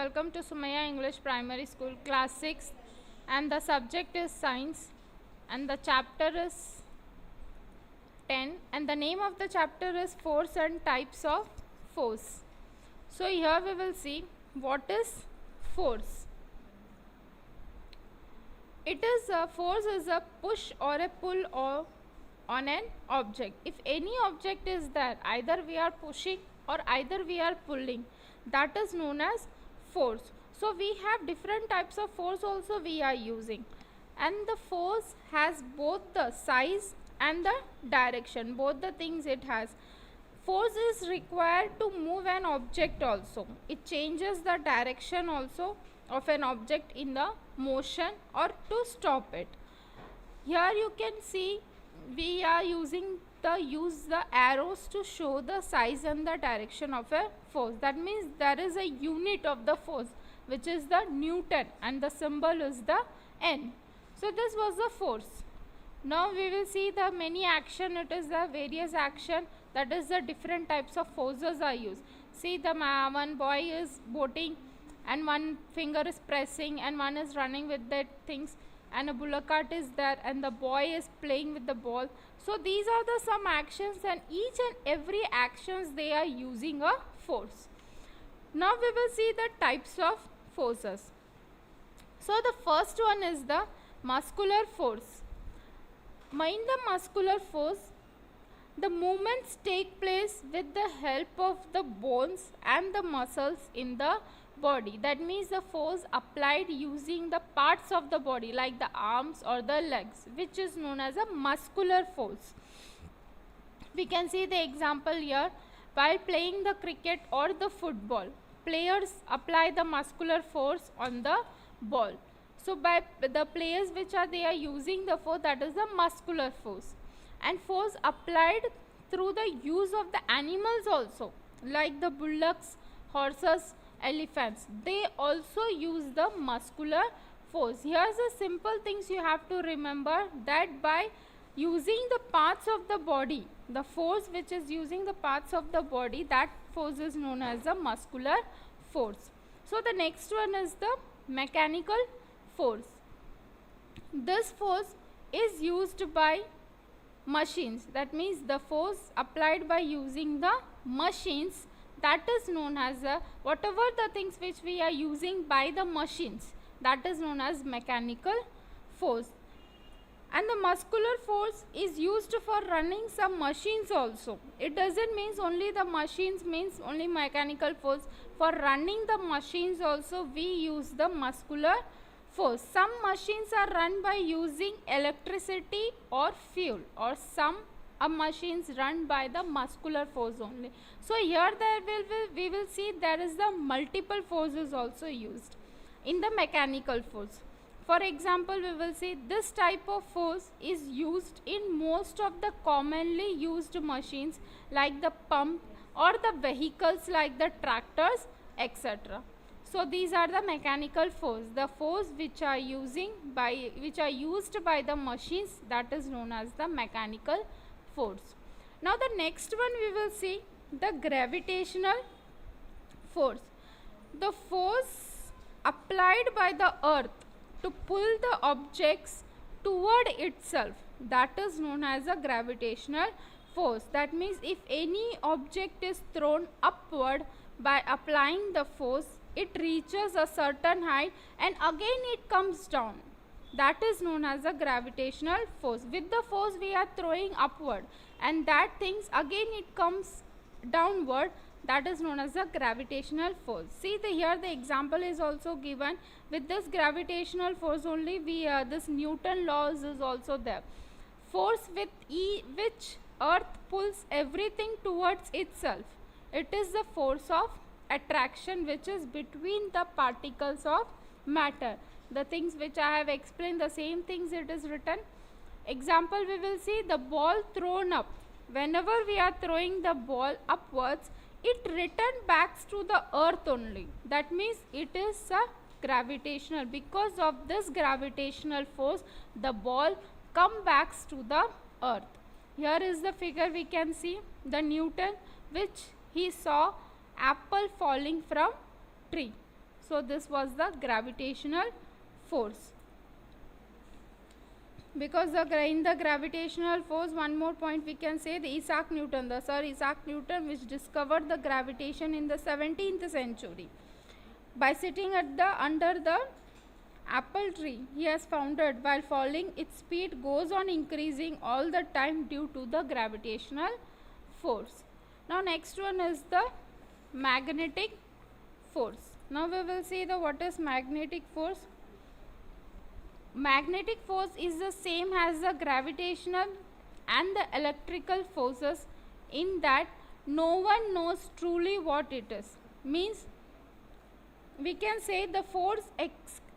welcome to Sumaya English Primary School class 6, and the subject is science and the chapter is 10 and the name of the chapter is force and types of force. So here we will see what is force. Force is a push or a pull or on an object. If any object is there, either we are pushing or either we are pulling, that is known as force. So we have different types of force also we are using, and the force has both the size and the direction, both the things it has. Force is required to move an object also. It changes the direction also of an object in the motion or to stop it. Here you can see we are using the arrows to show the size and the direction of a force. That means there is a unit of the force which is the Newton and the symbol is the N. So this was the force. Now we will see the many action. It is the various action, that is the different types of forces are used. See, the one boy is boating and one finger is pressing and one is running with that things, and a bullock cart is there and the boy is playing with the ball. So these are the some actions, and each and every actions they are using a force. Now we will see the types of forces. So the first one is the muscular force. In the muscular force, the movements take place with the help of the bones and the muscles in the body. That means the force applied using the parts of the body like the arms or the legs, which is known as a muscular force. We can see the example here. While playing the cricket or the football, players apply the muscular force on the ball. So by the players which are they are using the force, that is the muscular force. And force applied through the use of the animals also, like the bullocks, horses, elephants, they also use the muscular force. Here's the simple things you have to remember, that by using the parts of the body, the force which is using the parts of the body, that force is known as the muscular force. So the next one is the mechanical force. This force is used by machines. That means the force applied by using the machines, that is known as whatever the things which we are using by the machines, that is known as mechanical force. And the muscular force is used for running some machines also. It doesn't mean only the machines means only mechanical force. For running the machines also we use the muscular force. Some machines are run by using electricity or fuel, or some machines run by the muscular force only. So here we will see there is the multiple forces also used in the mechanical force. For example, we will see this type of force is used in most of the commonly used machines like the pump or the vehicles like the tractors, etc. So these are the mechanical force. The force which are used by the machines, that is known as the mechanical force. Now the next one we will see the gravitational force. The force applied by the earth to pull the objects toward itself, that is known as a gravitational force. That means if any object is thrown upward by applying the force, it reaches a certain height and again it comes down. That is known as a gravitational force. With the force we are throwing upward and that things again it comes downward, that is known as a gravitational force. See here the example is also given. With this gravitational force only this Newton laws is also there. Force with which earth pulls everything towards itself. It is the force of attraction which is between the particles of matter. The things which I have explained, the same things it is written. Example, we will see the ball thrown up. Whenever we are throwing the ball upwards, it return back to the earth only. That means it is a gravitational. Because of this gravitational force, the ball come back to the earth. Here is the figure we can see the Newton which he saw apple falling from tree. So this was the gravitational force. Because in the gravitational force, one more point we can say, the Isaac Newton, the Sir Isaac Newton, which discovered the gravitation in the 17th century. By sitting under the apple tree, he has found that while falling, its speed goes on increasing all the time due to the gravitational force. Now next one is the magnetic force. Now we will see what is magnetic force. Magnetic force is the same as the gravitational and the electrical forces, in that no one knows truly what it is. Means we can say the force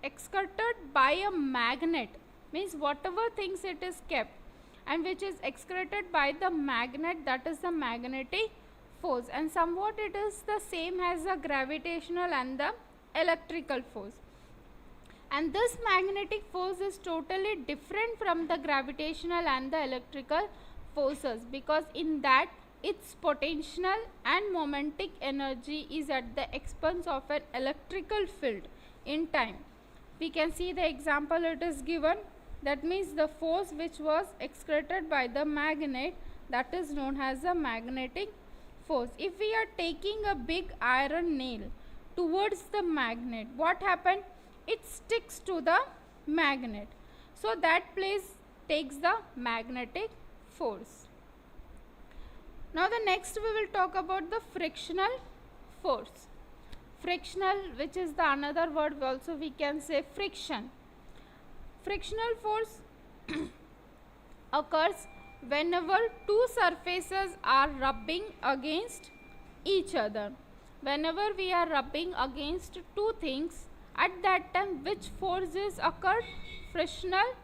exerted by a magnet, means whatever things it is kept and which is excreted by the magnet, that is the magnetic force, and somewhat it is the same as the gravitational and the electrical force. And this magnetic force is totally different from the gravitational and the electrical forces, because in that its potential and momentic energy is at the expense of an electrical field in time. We can see the example it is given. That means the force which was excreted by the magnet, that is known as the magnetic force. If we are taking a big iron nail towards the magnet, what happened? It sticks to the magnet. So that place takes the magnetic force. Now the next we will talk about the frictional force. Frictional, which is the another word also we can say friction. Frictional force occurs whenever two surfaces are rubbing against each other. Whenever we are rubbing against two things, at that time which forces occur? Frictional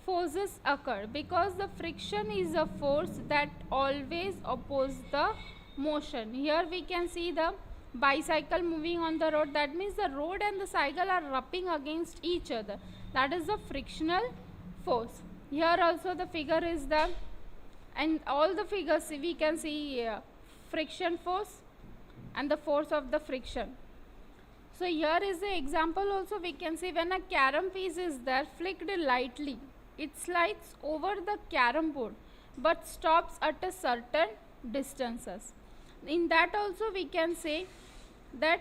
forces occur, because the friction is a force that always opposes the motion. Here we can see the bicycle moving on the road. That means the road and the cycle are rubbing against each other. That is the frictional force. Here also the figure is the, and all the figures we can see friction force and the force of the friction. So here is the example also we can see, when a carom piece is there flicked lightly, it slides over the carom board but stops at a certain distances. In that also we can say that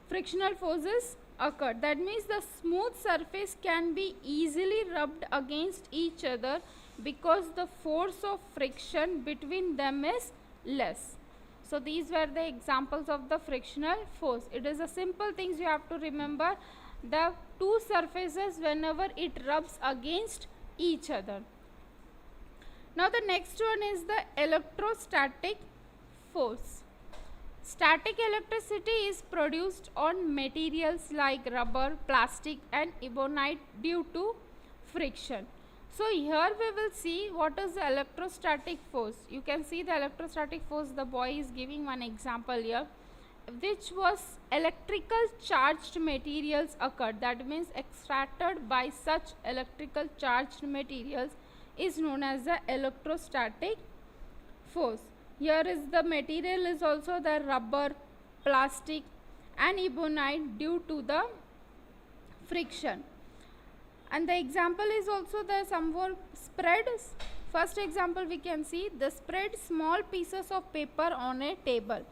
frictional forces occur. That means the smooth surface can be easily rubbed against each other because the force of friction between them is less. So these were the examples of the frictional force. It is a simple things you have to remember. The two surfaces, whenever it rubs against each other. Now the next one is the electrostatic force. Static electricity is produced on materials like rubber, plastic and ebonite due to friction. So here we will see what is the electrostatic force. You can see the electrostatic force, the boy is giving one example here, which was electrical charged materials occurred. That means extracted by such electrical charged materials is known as the electrostatic force. Here is the material is also the rubber, plastic and ebonite due to the friction. And the example is also the somewhat spread. First example we can see, the spread small pieces of paper on a table.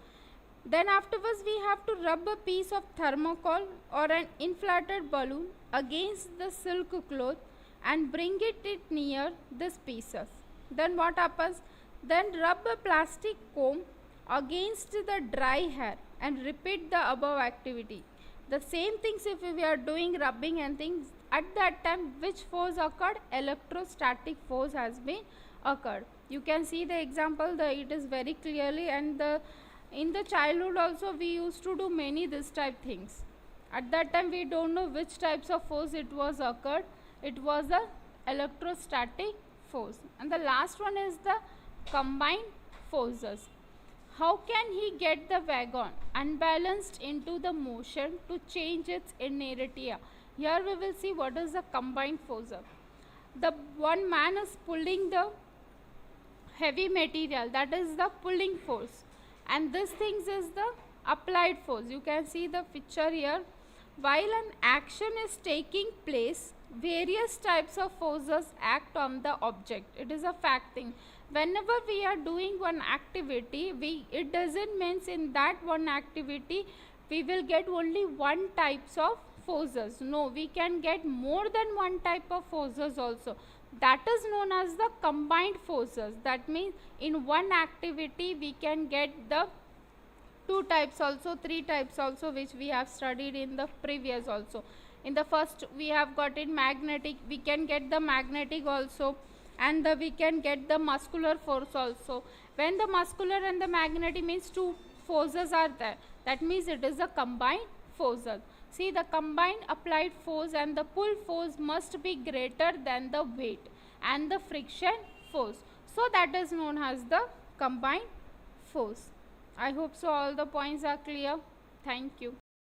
Then afterwards we have to rub a piece of thermocol or an inflated balloon against the silk cloth and bring it near these pieces. Then what happens? Then rub a plastic comb against the dry hair and repeat the above activity. The same things if we are doing rubbing and things, at that time which force occurred? Electrostatic force has been occurred. You can see the example, it is very clearly, and in the childhood also we used to do many this type things. At that time we don't know which types of force it was occurred. It was a electrostatic force. And the last one is the combined forces. How can he get the wagon unbalanced into the motion to change its inertia? Here we will see what is the combined force. The one man is pulling the heavy material, that is the pulling force, and this things is the applied force. You can see the picture here. While an action is taking place, various types of forces act on the object. It is a fact thing. Whenever we are doing one activity, it doesn't mean in that one activity we will get only one types of forces. No, we can get more than one type of forces also. That is known as the combined forces. That means in one activity we can get the two types also, three types also, which we have studied in the previous also. In the first we have got in magnetic, we can get the magnetic also, and we can get the muscular force also. When the muscular and the magnetic means two forces are there, that means it is a combined forces. See, the combined applied force and the pull force must be greater than the weight and the friction force. So that is known as the combined force. I hope so all the points are clear. Thank you.